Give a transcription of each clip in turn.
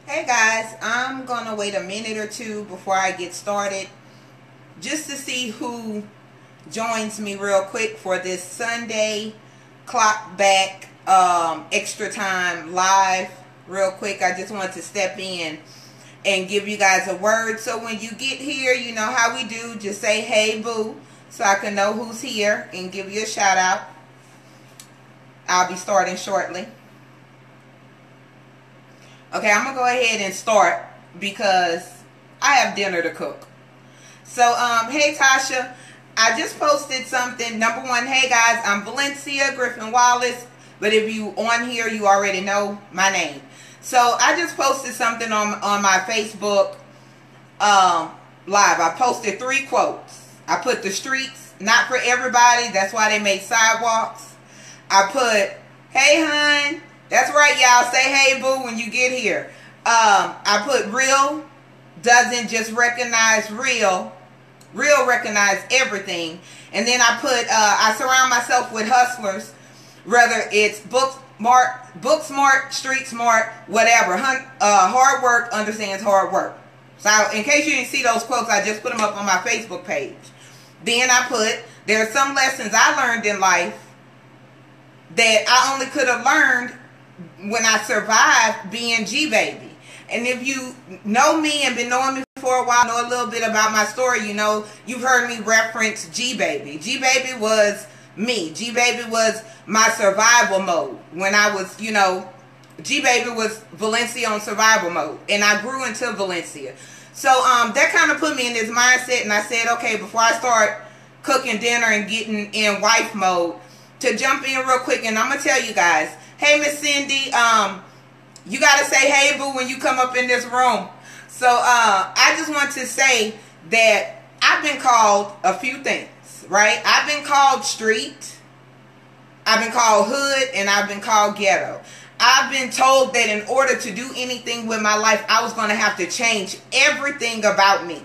Hey guys, I'm gonna wait a minute or two before I get started just to see who joins me real quick for this Sunday clock back extra time live. Real quick, I just want to step in and give you guys a word, so when you get here, you know how we do, just say hey boo so I can know who's here and give you a shout out. I'll be starting shortly. Okay, I'm going to go ahead and start because I have dinner to cook. So, hey Tasha, I just posted something. Number one, hey guys, I'm Valencia Griffin Wallace, but if you on here, you already know my name. So, I just posted something on my Facebook live. I posted 3 quotes. I put the streets, not for everybody, that's why they made sidewalks. I put, hey hun, that's right, y'all. Say hey boo when you get here. I put real doesn't just recognize real. Real recognize everything. And then I put I surround myself with hustlers, whether it's book smart, street smart, whatever. Hard work understands hard work. So in case you didn't see those quotes, I just put them up on my Facebook page. Then I put, there are some lessons I learned in life that I only could have learned when I survived being G-Baby. And if you know me and been knowing me for a while, know a little bit about my story, you know, you've heard me reference G-Baby. G-Baby was me. G-Baby was my survival mode. When I was, you know, G-Baby was Valencia on survival mode. And I grew into Valencia. So that kind of put me in this mindset, and I said, okay, before I start cooking dinner and getting in wife mode, to jump in real quick, and I'm going to tell you guys, hey, Miss Cindy, you got to say hey, boo, when you come up in this room. So, I just want to say that I've been called a few things, right? I've been called street, I've been called hood, and I've been called ghetto. I've been told that in order to do anything with my life, I was going to have to change everything about me.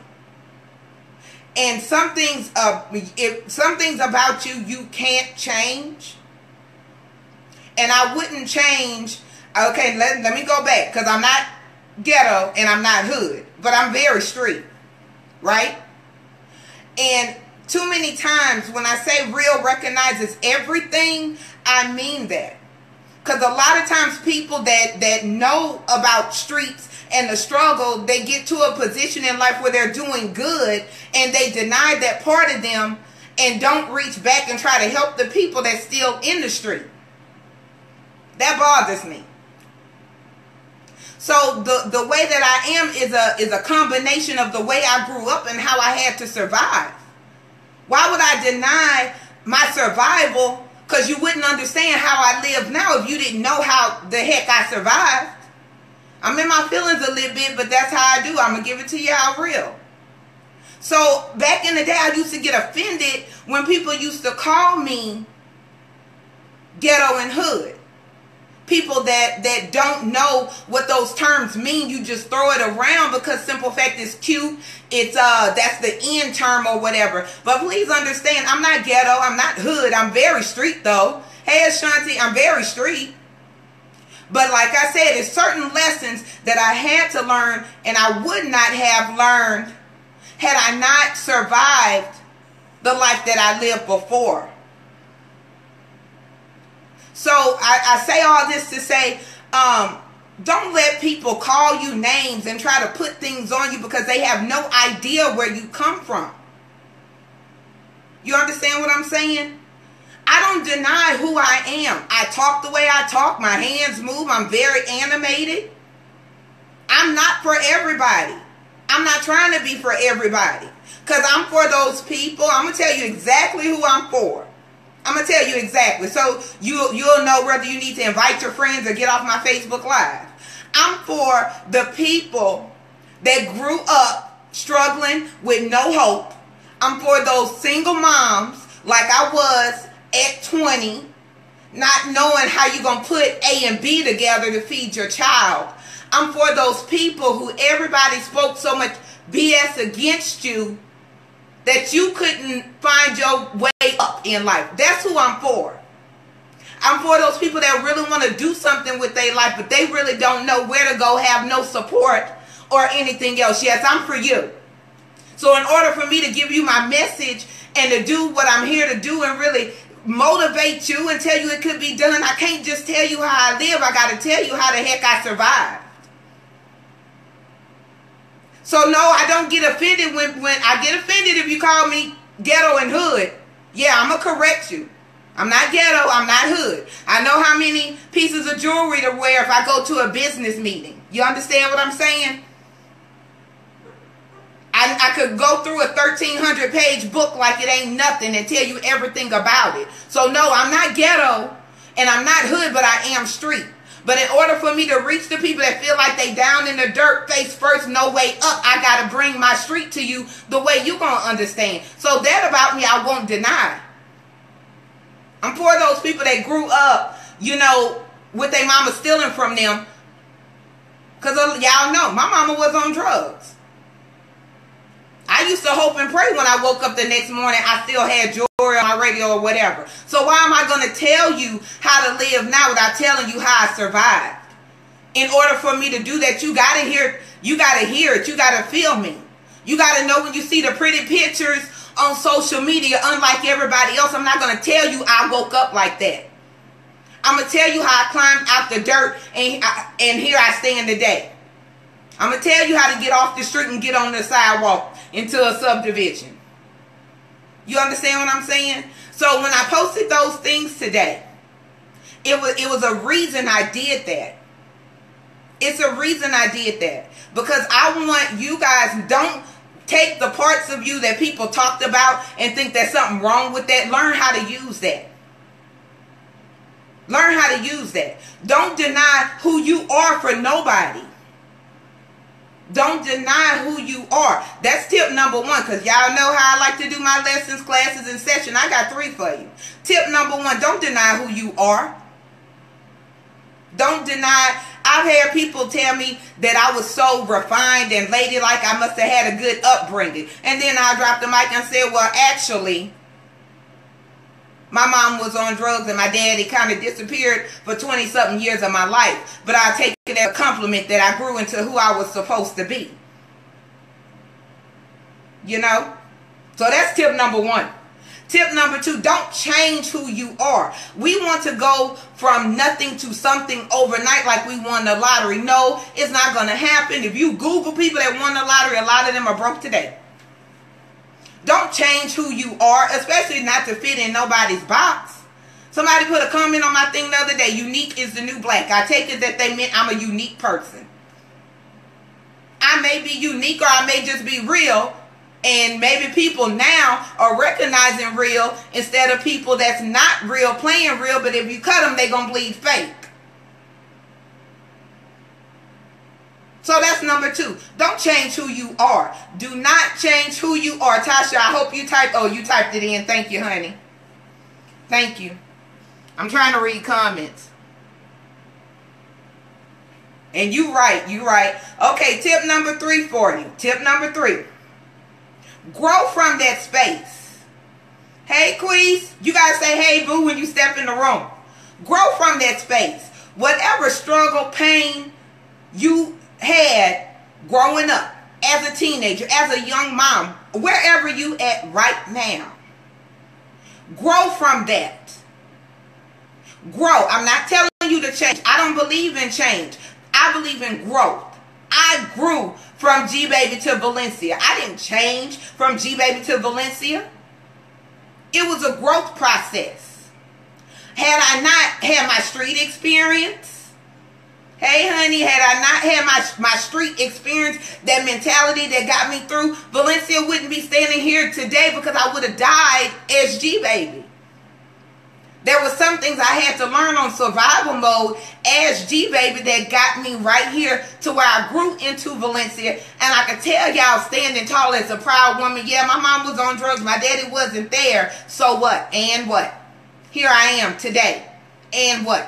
And some things about you, you can't change. And I wouldn't change. Okay, let me go back, because I'm not ghetto and I'm not hood, but I'm very street, right? And too many times when I say real recognizes everything, I mean that. Because a lot of times people that know about streets and the struggle, they get to a position in life where they're doing good and they deny that part of them and don't reach back and try to help the people that's still in the street. That bothers me. So the way that I am is a combination of the way I grew up and how I had to survive. Why would I deny my survival? Because you wouldn't understand how I live now if you didn't know how the heck I survived. I'm in my feelings a little bit, but that's how I do. I'm going to give it to you how real. So back in the day, I used to get offended when people used to call me ghetto and hood. People that don't know what those terms mean, you just throw it around because simple fact is cute. It's that's the end term or whatever. But please understand, I'm not ghetto, I'm not hood, I'm very street though. Hey Ashanti, I'm very street. But like I said, it's certain lessons that I had to learn and I would not have learned had I not survived the life that I lived before. So I say all this to say, don't let people call you names and try to put things on you because they have no idea where you come from. You understand what I'm saying? I don't deny who I am. I talk the way I talk. My hands move. I'm very animated. I'm not for everybody. I'm not trying to be for everybody. Because I'm for those people. I'm going to tell you exactly who I'm for. I'm going to tell you exactly. So you'll know whether you need to invite your friends or get off my Facebook Live. I'm for the people that grew up struggling with no hope. I'm for those single moms like I was at 20, not knowing how you're going to put A and B together to feed your child. I'm for those people who everybody spoke so much BS against you that you couldn't find your way up in life. That's who I'm for. I'm for those people that really want to do something with their life, but they really don't know where to go, have no support or anything else. Yes, I'm for you. So in order for me to give you my message and to do what I'm here to do and really motivate you and tell you it could be done, I can't just tell you how I live. I got to tell you how the heck I survived. So no, I don't get offended when I get offended if you call me ghetto and hood. Yeah, I'm going to correct you. I'm not ghetto. I'm not hood. I know how many pieces of jewelry to wear if I go to a business meeting. You understand what I'm saying? I could go through a 1,300-page book like it ain't nothing and tell you everything about it. So no, I'm not ghetto and I'm not hood, but I am street. But in order for me to reach the people that feel like they down in the dirt, face first, no way up, I got to bring my street to you the way you going to understand. So that about me, I won't deny. I'm for those people that grew up, you know, with their mama stealing from them. Because y'all know, my mama was on drugs. I used to hope and pray when I woke up the next morning I still had jewelry on my radio or whatever. So why am I going to tell you how to live now without telling you how I survived? In order for me to do that, you got to hear it. You got to feel me. You got to know when you see the pretty pictures on social media, unlike everybody else, I'm not going to tell you I woke up like that. I'm going to tell you how I climbed out the dirt and here I stand today. I'm going to tell you how to get off the street and get on the sidewalk into a subdivision. You understand what I'm saying? So when I posted those things today, it was a reason I did that. It's a reason I did that. Because I want you guys, don't take the parts of you that people talked about and think there's something wrong with that. Learn how to use that. Learn how to use that. Don't deny who you are for nobody. Don't deny who you are. That's tip number one, because y'all know how I like to do my lessons, classes, and session. I got 3 for you. Tip number one, don't deny who you are. Don't deny. I've had people tell me that I was so refined and ladylike, I must have had a good upbringing. And then I dropped the mic and said, well, actually, my mom was on drugs and my daddy kind of disappeared for 20-something years of my life. But I take it as a compliment that I grew into who I was supposed to be. You know? So that's tip number one. Tip number two, don't change who you are. We want to go from nothing to something overnight like we won the lottery. No, it's not going to happen. If you Google people that won the lottery, a lot of them are broke today. Don't change who you are, especially not to fit in nobody's box. Somebody put a comment on my thing the other day, unique is the new black. I take it that they meant I'm a unique person. I may be unique or I may just be real. And maybe people now are recognizing real instead of people that's not real playing real. But if you cut them, they're going to bleed fake. So that's number two. Don't change who you are. Do not change who you are. Tasha, I hope you typed. Oh, you typed it in. Thank you, honey. Thank you. I'm trying to read comments. And you right. You right. Okay, tip number 3 for you. Tip number 3. Grow from that space. Hey, Queez. You got to say, hey, boo, when you step in the room. Grow from that space. Whatever struggle, pain you had growing up as a teenager, as a young mom, wherever you at right now. Grow from that. Grow. I'm not telling you to change. I don't believe in change. I believe in growth. I grew from G-Baby to Valencia. I didn't change from G-Baby to Valencia. It was a growth process. Had I not had my street experience, hey honey, had I not had my street experience, that mentality that got me through, Valencia wouldn't be standing here today because I would have died as G-Baby. There were some things I had to learn on survival mode as G-Baby that got me right here to where I grew into Valencia. And I can tell y'all standing tall as a proud woman, yeah, my mom was on drugs, my daddy wasn't there. So what? And what? Here I am today. And what?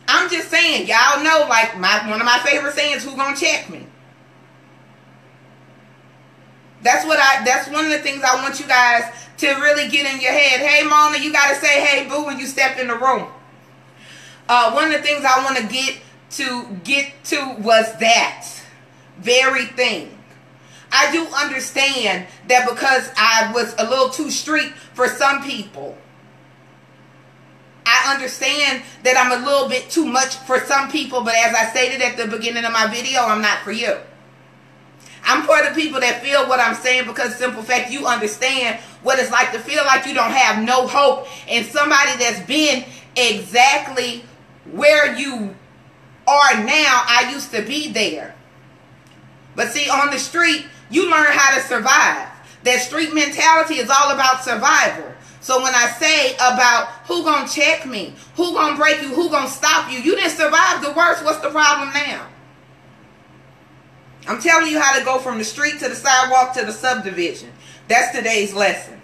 I'm just saying, y'all know, like one of my favorite sayings, who gonna check me? That's one of the things I want you guys to really get in your head. Hey, Mona, you got to say, hey, boo, when you step in the room. One of the things I want to get to was that very thing. I do understand that because I was a little too street for some people. I understand that I'm a little bit too much for some people, but as I stated at the beginning of my video, I'm not for you. I'm for the people that feel what I'm saying, because simple fact, you understand what it's like to feel like you don't have no hope, and somebody that's been exactly where you are now, I used to be there. But see, on the street, you learn how to survive. That street mentality is all about survival. So when I say about who gonna check me, who gonna break you, who gonna stop you, you didn't survive the worst. What's the problem now? I'm telling you how to go from the street to the sidewalk to the subdivision. That's today's lesson.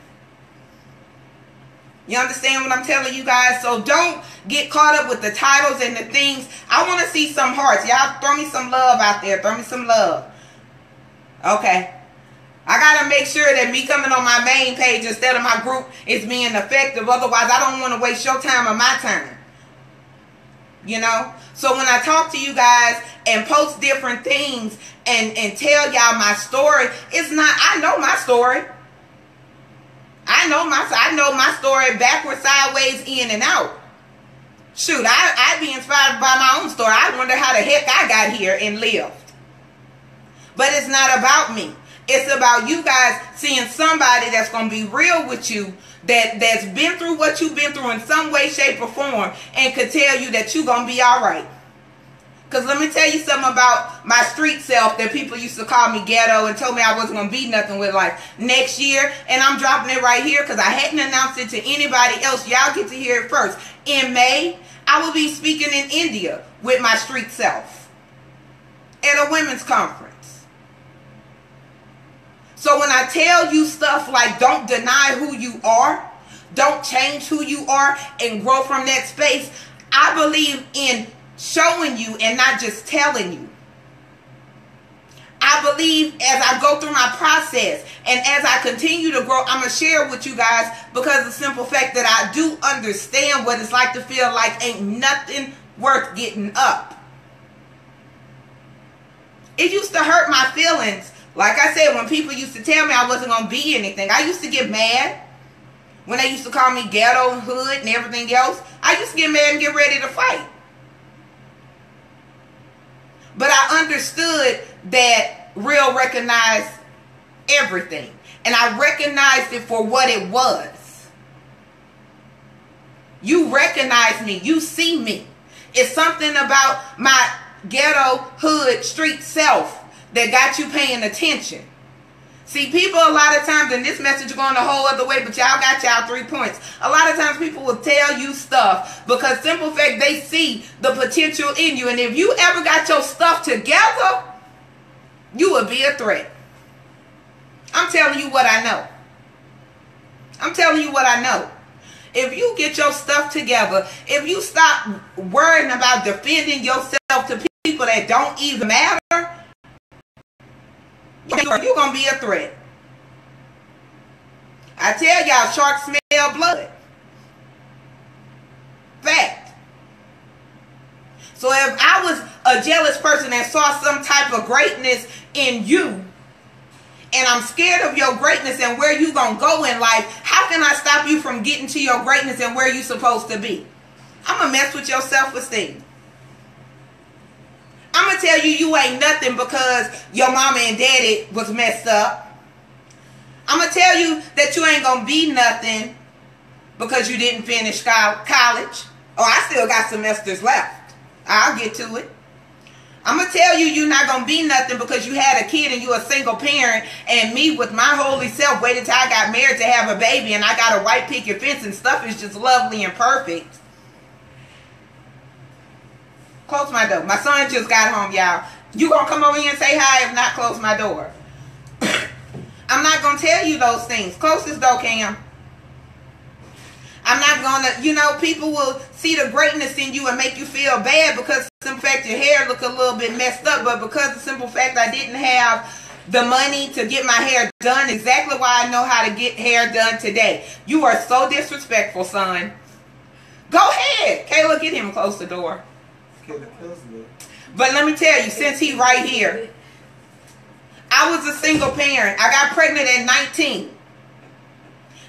You understand what I'm telling you guys? So don't get caught up with the titles and the things. I want to see some hearts. Y'all throw me some love out there. Throw me some love. Okay. I got to make sure that me coming on my main page instead of my group is being effective. Otherwise, I don't want to waste your time or my time. You know? So when I talk to you guys and post different things and tell y'all my story, it's not, I know my story. I know my story backwards, sideways, in and out. Shoot, I'd be inspired by my own story. I wonder how the heck I got here and lived. But it's not about me. It's about you guys seeing somebody that's going to be real with you, that's been through what you've been through in some way, shape, or form, and could tell you that you're going to be all right. Because let me tell you something about my street self that people used to call me ghetto and told me I wasn't going to be nothing with life. Next year, and I'm dropping it right here because I hadn't announced it to anybody else. Y'all get to hear it first. In May, I will be speaking in India with my street self at a women's conference. So when I tell you stuff like don't deny who you are, don't change who you are, and grow from that space, I believe in showing you and not just telling you. I believe as I go through my process and as I continue to grow, I'm going to share with you guys, because of the simple fact that I do understand what it's like to feel like ain't nothing worth getting up. It used to hurt my feelings. Like I said, when people used to tell me I wasn't going to be anything, I used to get mad. When they used to call me ghetto, hood, and everything else, I used to get mad and get ready to fight. But I understood that real recognized everything. And I recognized it for what it was. You recognize me. You see me. It's something about my ghetto, hood, street self that got you paying attention. See, people a lot of times, and this message going a whole other way, but y'all got y'all 3 points. A lot of times people will tell you stuff because simple fact, they see the potential in you. And if you ever got your stuff together, you would be a threat. I'm telling you what I know. I'm telling you what I know. If you get your stuff together, if you stop worrying about defending yourself to people that don't even matter, you're going to be a threat. I tell y'all, sharks smell blood. Fact. So if I was a jealous person and saw some type of greatness in you, and I'm scared of your greatness and where you going to go in life, how can I stop you from getting to your greatness and where you supposed to be? I'm going to mess with your self-esteem. I'm going to tell you, you ain't nothing because your mama and daddy was messed up. I'm going to tell you that you ain't going to be nothing because you didn't finish college. Oh, I still got semesters left. I'll get to it. I'm going to tell you, you're not going to be nothing because you had a kid and you're a single parent, and me with my holy self waited till I got married to have a baby, and I got a white picket fence and stuff is just lovely and perfect. Close my door. My son just got home, y'all. You gonna come over here and say hi? If not, close my door. I'm not gonna tell you those things. Close this door, Cam. I'm not gonna, you know, people will see the greatness in you and make you feel bad because, simple fact, your hair look a little bit messed up, but because of the simple fact I didn't have the money to get my hair done. Exactly why I know how to get hair done today. You are so disrespectful, son. Go ahead. Kayla, get him close the door. But let me tell you, since he right here, I was a single parent. I got pregnant at 19.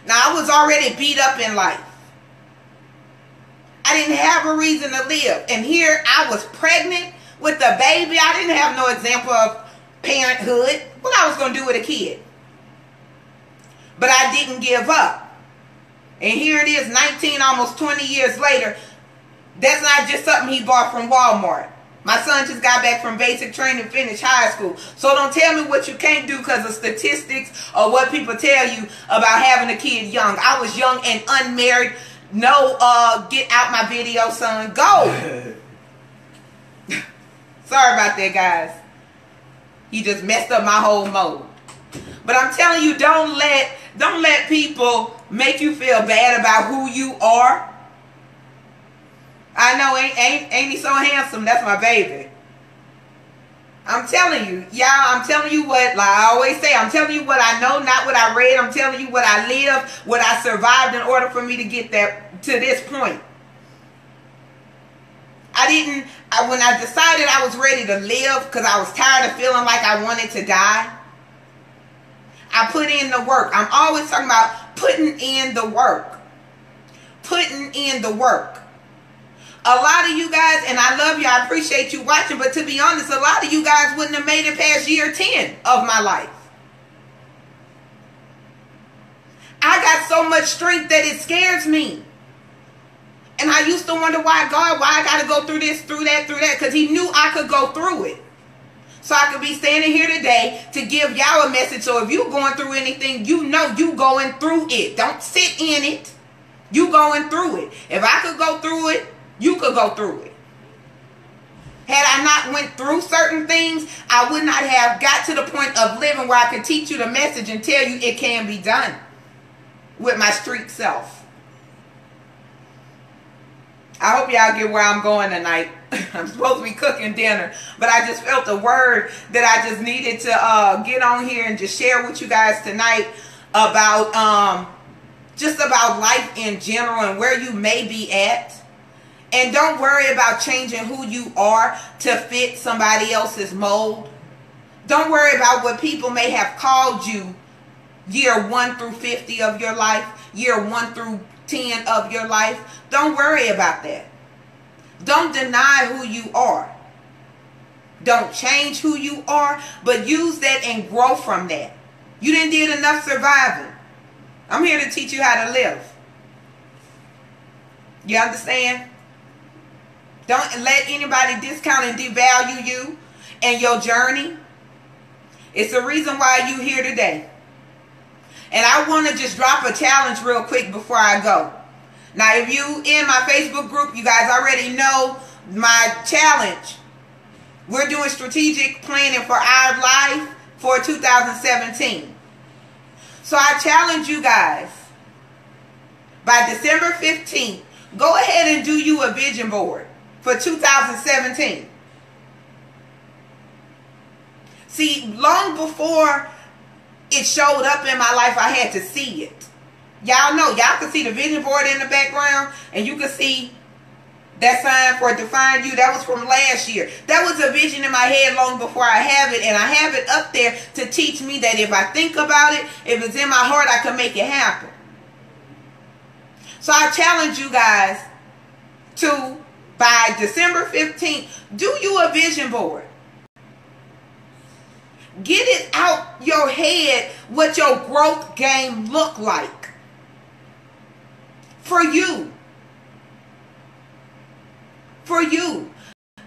Now, I was already beat up in life. I didn't have a reason to live. And here I was pregnant with a baby. I didn't have no example of parenthood. What I was going to do with a kid. But I didn't give up. And here it is, 19, almost 20 years later. That's not just something he bought from Walmart. My son just got back from basic training, finished high school. So don't tell me what you can't do because of statistics or what people tell you about having a kid young. I was young and unmarried. No, get out my video, son. Go. Sorry about that, guys. He just messed up my whole mode. But I'm telling you, don't let people make you feel bad about who you are. I know, ain't he so handsome? That's my baby. I'm telling you, y'all, I'm telling you what, like I always say, I'm telling you what I know, not what I read. I'm telling you what I lived, what I survived in order for me to get to this point. When I decided I was ready to live because I was tired of feeling like I wanted to die, I put in the work. I'm always talking about putting in the work. Putting in the work. A lot of you guys, and I love you, I appreciate you watching, but to be honest, a lot of you guys wouldn't have made it past year 10 of my life. I got so much strength that it scares me. And I used to wonder why I got to go through this, through that, because he knew I could go through it. So I could be standing here today to give y'all a message. So if you're going through anything, you know you going through it. Don't sit in it. You going through it. If I could go through it, you could go through it. Had I not went through certain things, I would not have got to the point of living where I could teach you the message and tell you it can be done with my street self. I hope y'all get where I'm going tonight. I'm supposed to be cooking dinner, but I just felt a word that I just needed to get on here and just share with you guys tonight about just about life in general and where you may be at. And don't worry about changing who you are to fit somebody else's mold. Don't worry about what people may have called you year 1 through 50 of your life, year 1 through 10 of your life. Don't worry about that. Don't deny who you are. Don't change who you are, but use that and grow from that. You didn't did enough surviving. I'm here to teach you how to live. You understand? Don't let anybody discount and devalue you and your journey. It's the reason why you're here today. And I want to just drop a challenge real quick before I go. Now, if you in my Facebook group, you guys already know my challenge. We're doing strategic planning for our life for 2017. So I challenge you guys, by December 15th, go ahead and do you a vision board for 2017. See, long before it showed up in my life, I had to see it. Y'all know, y'all can see the vision board in the background, and you can see that sign for Define You. That was from last year. That was a vision in my head long before I have it, and I have it up there to teach me that if I think about it, if it's in my heart, I can make it happen. So I challenge you guys to, by December 15th, do you a vision board. Get it out your head what your growth game look like. For you. For you.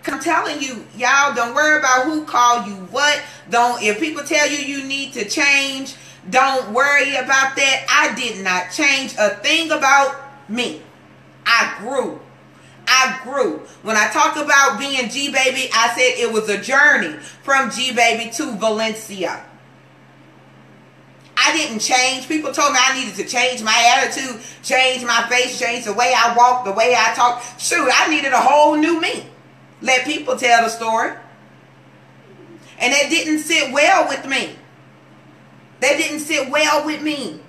I'm telling you, y'all, don't worry about who called you what. If people tell you need to change, don't worry about that. I did not change a thing about me. I grew. I grew. When I talk about being G-Baby, I said it was a journey from G-Baby to Valencia. I didn't change. People told me I needed to change my attitude, change my face, change the way I walk, the way I talk. Shoot, I needed a whole new me. Let people tell the story. And that didn't sit well with me. That didn't sit well with me.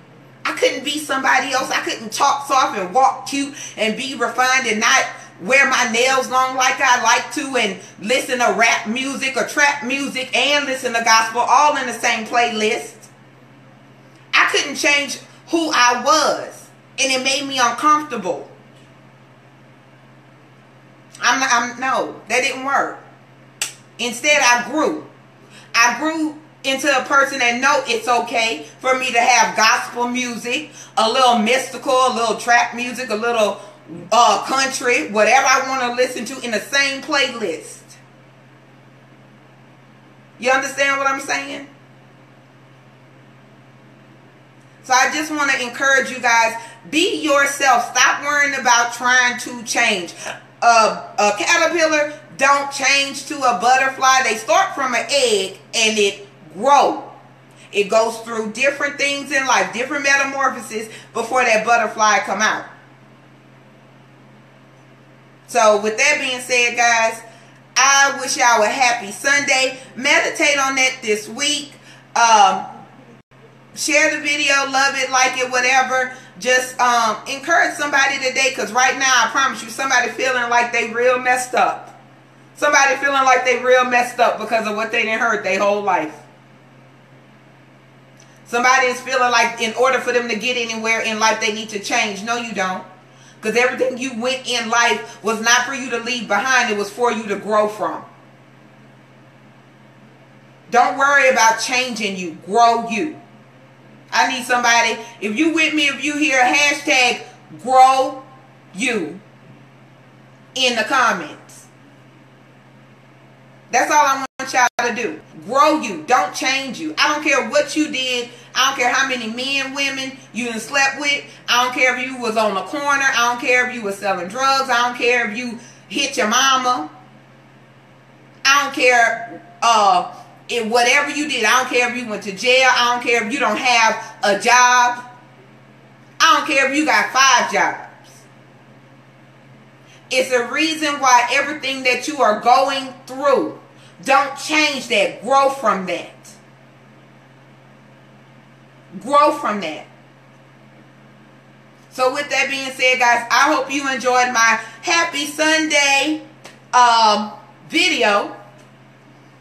I couldn't be somebody else. I couldn't talk soft and walk cute and be refined and not wear my nails long like I like to and listen to rap music or trap music and listen to gospel all in the same playlist. I couldn't change who I was, and it made me uncomfortable. No, that didn't work. Instead, I grew. I grew into a person that know it's okay for me to have gospel music, a little mystical, a little trap music, a little country, whatever I want to listen to in the same playlist. You understand what I'm saying? So I just want to encourage you guys, be yourself. Stop worrying about trying to change. A caterpillar don't change to a butterfly. They start from an egg and it grows. It goes through different things in life, different metamorphoses before that butterfly come out. So with that being said, guys, I wish y'all a happy Sunday. Meditate on that this week. Share the video, love it, like it, whatever. Just encourage somebody today, because right now I promise you somebody feeling like they real messed up. Somebody feeling like they real messed up because of what they didn't heard their whole life. Somebody is feeling like in order for them to get anywhere in life they need to change. No, you don't. Because everything you went in life was not for you to leave behind. It was for you to grow from. Don't worry about changing you. Grow you. I need somebody. If you with me, if you hear hashtag grow you in the comments. That's all I want y'all to do. Grow you. Don't change you. I don't care what you did. I don't care how many men, women you done slept with. I don't care if you was on the corner. I don't care if you was selling drugs. I don't care if you hit your mama. I don't care if whatever you did. I don't care if you went to jail. I don't care if you don't have a job. I don't care if you got 5 jobs. It's a reason why everything that you are going through. Don't change that. Grow from that. Grow from that. So with that being said, guys, I hope you enjoyed my Happy Sunday video.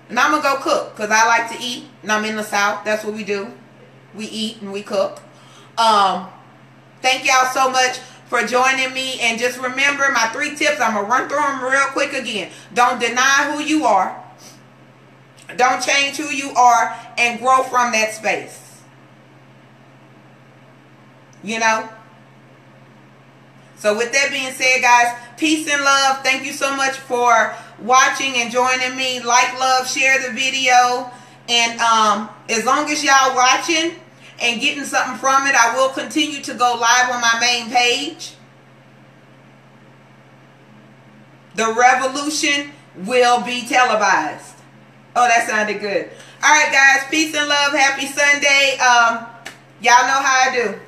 And I'm going to go cook because I like to eat. And I'm in the South. That's what we do. We eat and we cook. Thank y'all so much for joining me. And just remember my 3 tips. I'm going to run through them real quick again. Don't deny who you are. Don't change who you are. And grow from that space. You know? So with that being said, guys, peace and love. Thank you so much for watching and joining me. Like, love, share the video. And as long as y'all watching and getting something from it, I will continue to go live on my main page. The revolution will be televised. Oh, that sounded good. All right, guys. Peace and love. Happy Sunday. Y'all know how I do.